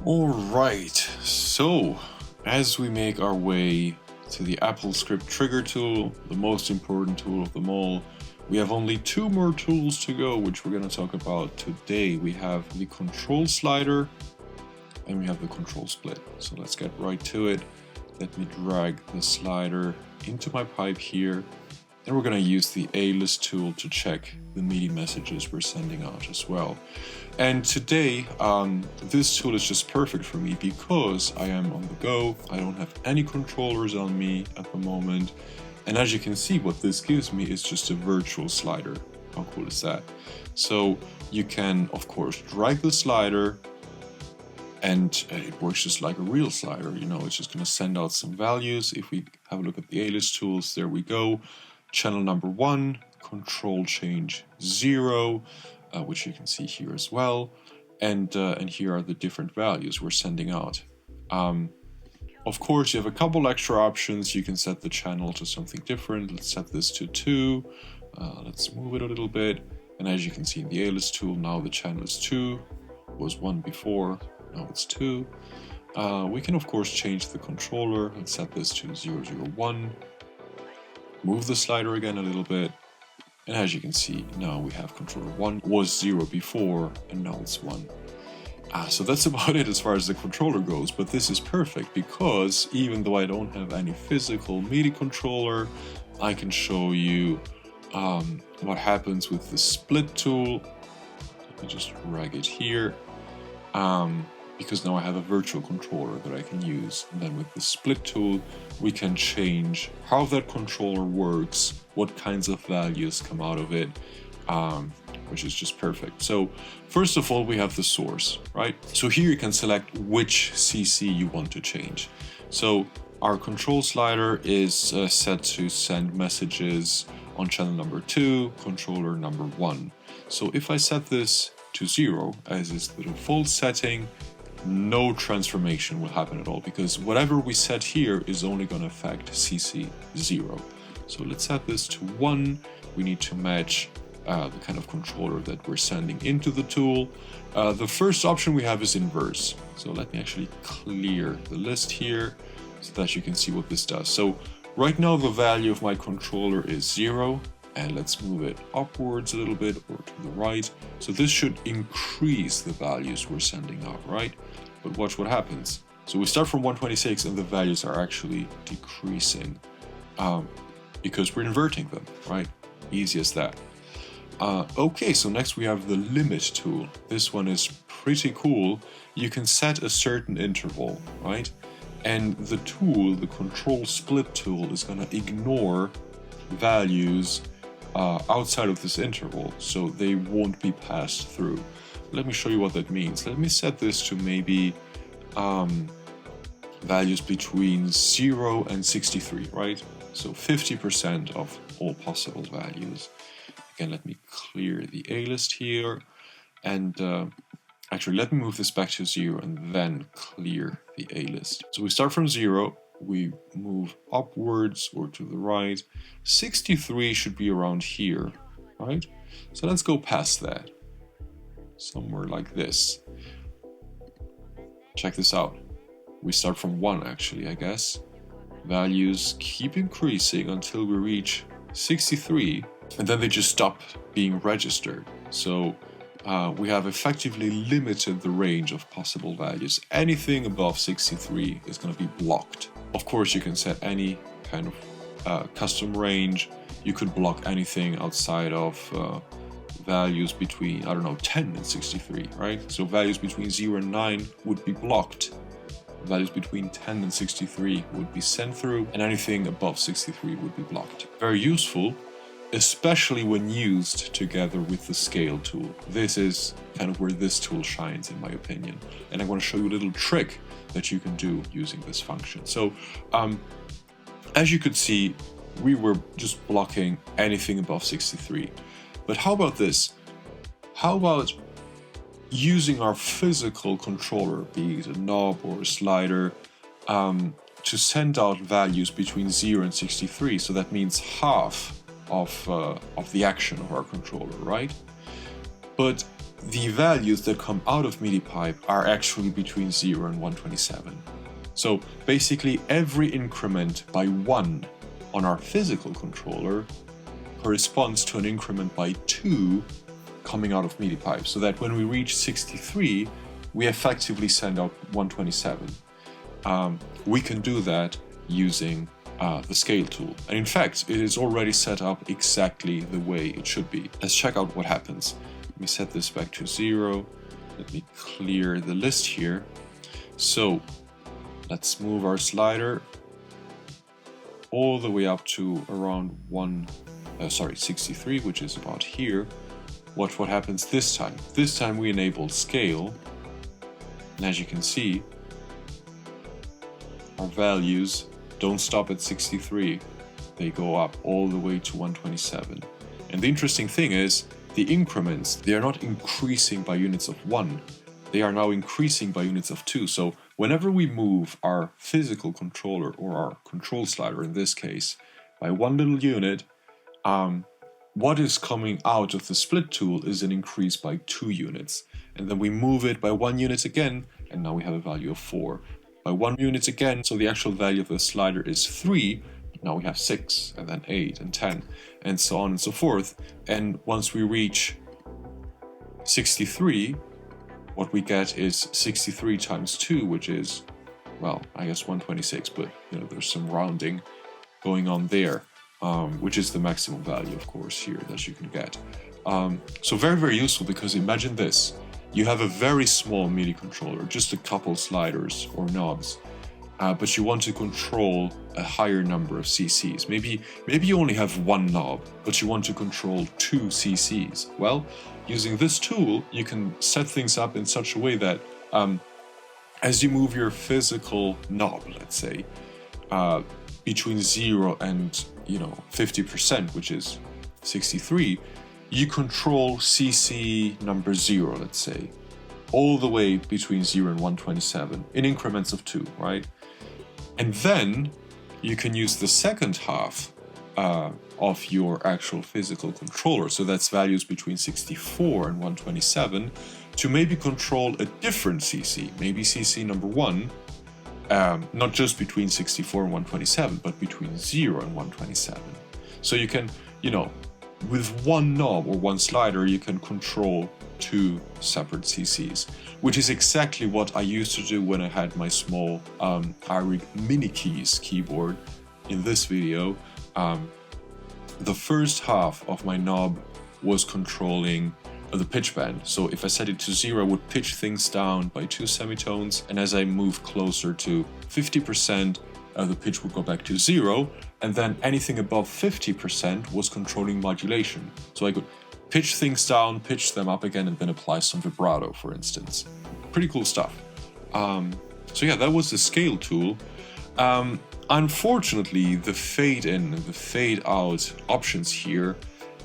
Alright, so as we make our way to the Apple Script Trigger tool, the most important tool of them all, we have only two more tools to go, which we're going to talk about today. We have the control slider and we have the control split. So let's get right to it. Let me drag the slider into my pipe here. And we're going to use the A-list tool to check the MIDI messages we're sending out as well. And today, this tool is just perfect for me because I am on the go. I don't have any controllers on me at the moment. And as you can see, what this gives me is just a virtual slider. How cool is that? So you can, of course, drag the slider and it works just like a real slider. You know, it's just going to send out some values. If we have a look at the A-list tools, there we go. Channel number 1, control change 0, which you can see here as well. And here are the different values we're sending out. Of course, you have a couple extra options. You can set the channel to something different. Let's set this to 2. Let's move it a little bit. And as you can see in the A-list tool, now the channel is 2. It was 1 before, now it's 2. We can, of course, change the controller. Let's set this to 001. Move the slider again a little bit, and as you can see, now we have controller 1. It was 0 before, and now it's 1. So that's about it as far as the controller goes, but this is perfect because even though I don't have any physical MIDI controller, I can show you what happens with the split tool. Let me just drag it here. Because now I have a virtual controller that I can use. And then with the split tool, we can change how that controller works, what kinds of values come out of it, which is just perfect. So first of all, we have the source, right? So here you can select which CC you want to change. So our control slider is set to send messages on channel number 2, controller number 1. So if I set this to 0, as is the default setting, no transformation will happen at all because whatever we set here is only going to affect CC 0. So let's set this to 1. We need to match the kind of controller that we're sending into the tool. The first option we have is inverse. So let me actually clear the list here so that you can see what this does. So right now the value of my controller is 0. And let's move it upwards a little bit or to the right. So this should increase the values we're sending out, right? But watch what happens. So we start from 126 and the values are actually decreasing because we're inverting them, right? Easy as that. Okay, so next we have the limit tool. This one is pretty cool. You can set a certain interval, right? And the tool, the control split tool, is going to ignore values outside of this interval, so they won't be passed through. Let me show you what that means. Let me set this to maybe values between 0 and 63, right? So 50% of all possible values. Again, let me clear the A-list here, and actually let me move this back to 0 and then clear the A-list. So we start from 0. We move upwards or to the right. 63 should be around here, right? So let's go past that. Somewhere like this. Check this out. We start from 1 actually, I guess. Values keep increasing until we reach 63, and then they just stop being registered. So we have effectively limited the range of possible values. Anything above 63 is going to be blocked. Of course, you can set any kind of custom range. You could block anything outside of values between, I don't know, 10 and 63, right? So values between 0 and 9 would be blocked. Values between 10 and 63 would be sent through, and anything above 63 would be blocked. Very useful, especially when used together with the scale tool. This is kind of where this tool shines, in my opinion. And I want to show you a little trick that you can do using this function. So as you could see, we were just blocking anything above 63. But how about this? How about using our physical controller, be it a knob or a slider, to send out values between 0 and 63? So that means half of the action of our controller, right? But the values that come out of MidiPipe are actually between 0 and 127. So basically every increment by 1 on our physical controller corresponds to an increment by 2 coming out of MidiPipe, so that when we reach 63, we effectively send out 127. We can do that using the scale tool. And in fact, it is already set up exactly the way it should be. Let's check out what happens. Let me set this back to 0. Let me clear the list here. So let's move our slider all the way up to around 63, which is about here. Watch what happens this time. This time we enable scale, and as you can see, our values don't stop at 63. They go up all the way to 127. And the interesting thing is, the increments, they are not increasing by units of 1. They are now increasing by units of 2. So whenever we move our physical controller, or our control slider in this case, by 1 little unit, what is coming out of the split tool is an increase by 2 units. And then we move it by 1 unit again, and now we have a value of 4. By 1 unit again, so the actual value of the slider is 3, now we have 6, and then 8, and 10, and so on and so forth. And once we reach 63, what we get is 63 times 2, which is, well, I guess 126, but you know, there's some rounding going on there, which is the maximum value, of course, here that you can get. So very, very useful, because imagine this. You have a very small MIDI controller, just a couple sliders or knobs, but you want to control a higher number of CCs. Maybe you only have 1 knob, but you want to control 2 CCs. Well, using this tool, you can set things up in such a way that as you move your physical knob, let's say, between 0 and 50%, which is 63, you control CC number 0, let's say, all the way between 0 and 127 in increments of 2, right? And then you can use the second half of your actual physical controller, so that's values between 64 and 127, to maybe control a different CC, maybe CC number 1, not just between 64 and 127, but between 0 and 127. So you can, with 1 knob or 1 slider, you can control 2 separate CCs, which is exactly what I used to do when I had my small iRig Mini Keys keyboard. In this video, the first half of my knob was controlling the pitch band. So if I set it to 0, I would pitch things down by 2 semitones, and as I move closer to 50%, the pitch would go back to 0, and then anything above 50% was controlling modulation. So I could pitch things down, pitch them up again, and then apply some vibrato, for instance. Pretty cool stuff. So yeah, that was the scale tool. Unfortunately, the fade in and the fade out options here,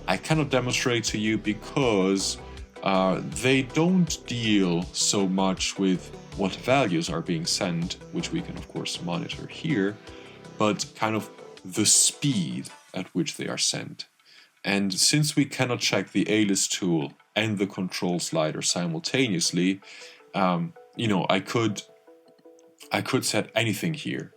I cannot demonstrate to you because they don't deal so much with what values are being sent, which we can of course monitor here, but kind of the speed at which they are sent. And since we cannot check the A-list tool and the control slider simultaneously, I could set anything here.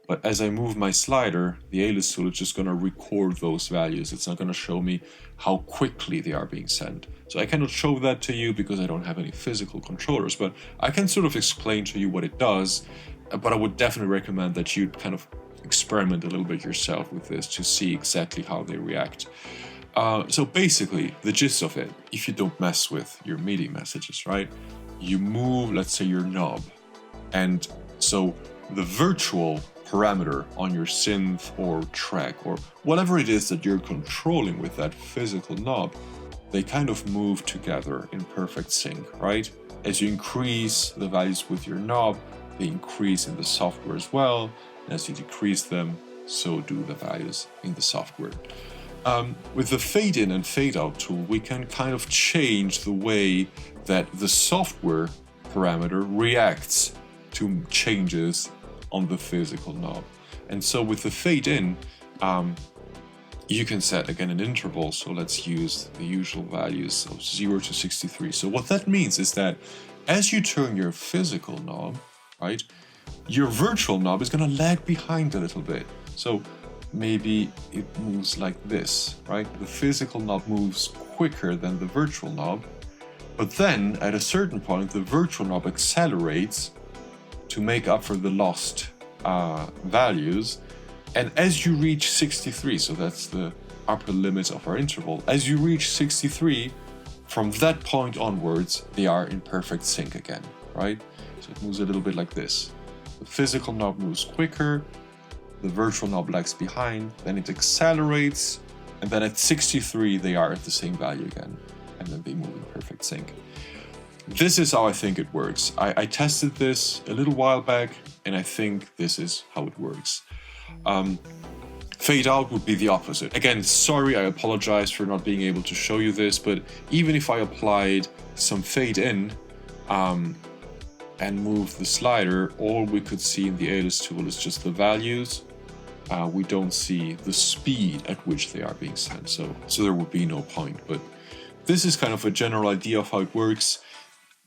But as I move my slider, the A-list tool is just going to record those values. It's not going to show me how quickly they are being sent. So I cannot show that to you because I don't have any physical controllers, but I can sort of explain to you what it does. But I would definitely recommend that you kind of experiment a little bit yourself with this to see exactly how they react. So basically, the gist of it, if you don't mess with your MIDI messages, right? You move, let's say, your knob. And so the virtual parameter on your synth or track or whatever it is that you're controlling with that physical knob, they kind of move together in perfect sync, right? As you increase the values with your knob, they increase in the software as well. And as you decrease them, so do the values in the software. With the fade in and fade out tool, we can kind of change the way that the software parameter reacts to changes on the physical knob. And so with the fade in, you can set again an interval. So let's use the usual values of 0 to 63. So what that means is that as you turn your physical knob, right, your virtual knob is going to lag behind a little bit. So maybe it moves like this, right? The physical knob moves quicker than the virtual knob, but then at a certain point, the virtual knob accelerates to make up for the lost values. And as you reach 63, so that's the upper limit of our interval, as you reach 63, from that point onwards, they are in perfect sync again, right? So it moves a little bit like this. The physical knob moves quicker, the virtual knob lags behind, then it accelerates, and then at 63 they are at the same value again, and then they move in perfect sync. This is how I think it works. I tested this a little while back, and I think this is how it works. Fade out would be the opposite. Again, sorry, I apologize for not being able to show you this, but even if I applied some fade in, and move the slider, all we could see in the alias tool is just the values. We don't see the speed at which they are being sent, so there would be no point. But this is kind of a general idea of how it works.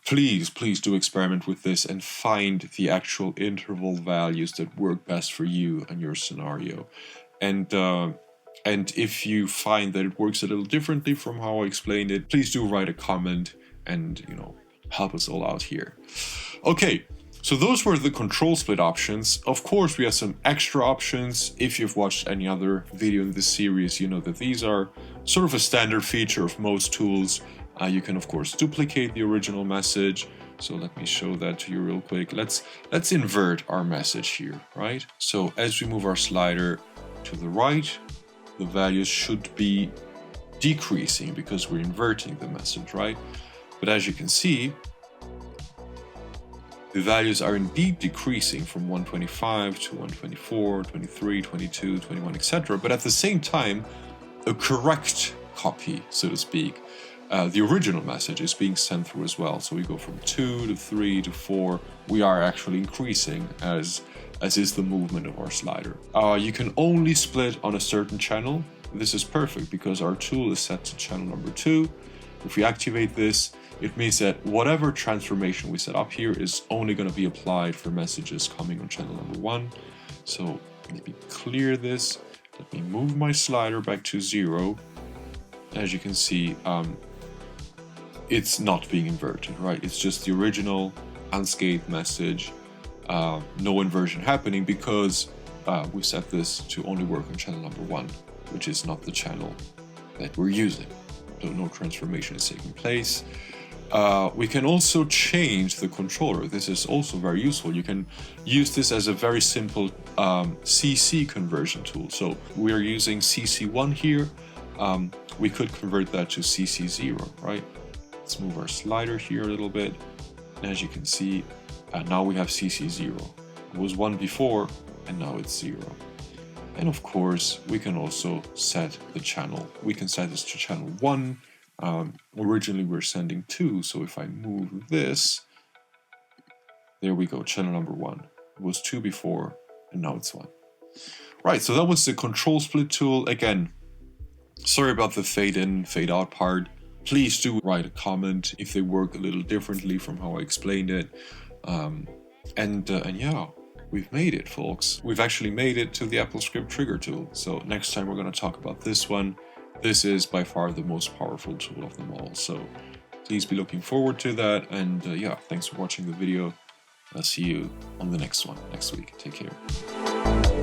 Please do experiment with this and find the actual interval values that work best for you and your scenario. And if you find that it works a little differently from how I explained it, please do write a comment and, you know, help us all out here. Okay, so those were the control split options. Of course, we have some extra options. If you've watched any other video in this series, you know that these are sort of a standard feature of most tools. You can, of course, duplicate the original message. So let me show that to you real quick. Let's invert our message here, right? So as we move our slider to the right, the values should be decreasing because we're inverting the message, right? But as you can see, the values are indeed decreasing from 125 to 124, 23, 22, 21, etc. But at the same time, a correct copy, so to speak, the original message is being sent through as well. So we go from 2 to 3 to 4. We are actually increasing as is the movement of our slider. You can only split on a certain channel. This is perfect because our tool is set to channel number 2. If we activate this, it means that whatever transformation we set up here is only going to be applied for messages coming on channel number 1. So let me clear this. Let me move my slider back to 0. As you can see, it's not being inverted, right? It's just the original unscathed message. No inversion happening because we set this to only work on channel number 1, which is not the channel that we're using. So no transformation is taking place. We can also change the controller. This is also very useful. You can use this as a very simple CC conversion tool. So we are using CC1 here. We could convert that to CC0, right? Let's move our slider here a little bit. And as you can see, now we have CC0. It was 1 before, and now it's 0. And of course, we can also set the channel. We can set this to channel 1. Originally we're sending 2, so if I move this, there we go, channel number 1. It was 2 before, and now it's 1. Right, so that was the control split tool. Again, sorry about the fade in, fade out part. Please do write a comment if they work a little differently from how I explained it. And yeah, we've made it, folks. We've actually made it to the AppleScript trigger tool. So next time we're going to talk about this one. This is by far the most powerful tool of them all. So please be looking forward to that. And yeah, thanks for watching the video. I'll see you on the next one next week. Take care.